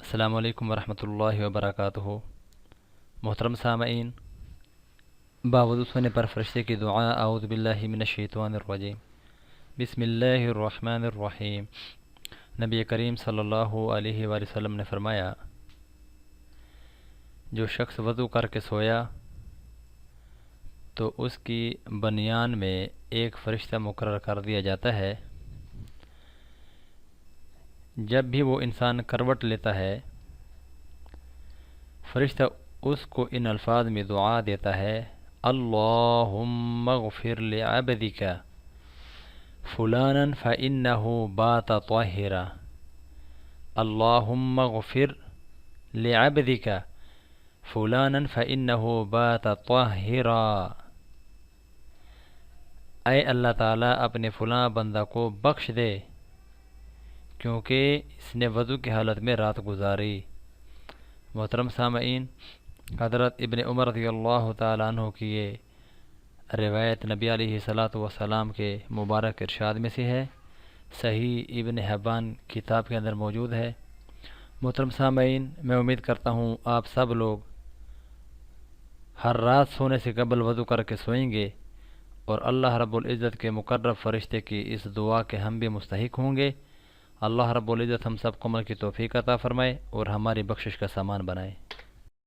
السلام علیکم ورحمۃ اللہ وبرکاتہ۔ محترم سامعین، باوضو سونے پر فرشتے کی دعا۔ اعوذ باللہ من الشیطان الرجیم، بسم اللہ الرحمن الرحیم۔ نبی کریم صلی اللہ علیہ وآلہ وسلم نے فرمایا، جو شخص وضو کر کے سویا تو اس کی بنیان میں ایک فرشتہ مقرر کر دیا جاتا ہے۔ جب بھی وہ انسان کروٹ لیتا ہے، فرشتہ اس کو ان الفاظ میں دعا دیتا ہے، اللہم اغفر لعبدک فلانا فإنہ بات طاہرا، اللہم اغفر لعبدک فلانا فإنہ بات طاہرا۔ اے اللہ تعالیٰ، اپنے فلاں بندہ کو بخش دے کیونکہ اس نے وضو کی حالت میں رات گزاری۔ محترم سامعین، حضرت ابن عمر رضی اللہ تعالیٰ عنہ کی یہ روایت نبی علیہ الصلاۃ والسلام کے مبارک ارشاد میں سے ہے، صحیح ابن حبان کتاب کے اندر موجود ہے۔ محترم سامعین، میں امید کرتا ہوں آپ سب لوگ ہر رات سونے سے قبل وضو کر کے سوئیں گے اور اللہ رب العزت کے مقرب فرشتے کی اس دعا کے ہم بھی مستحق ہوں گے۔ اللہ رب العزت ہم سب کو عمل کی توفیق عطا فرمائے اور ہماری بخشش کا سامان بنائے۔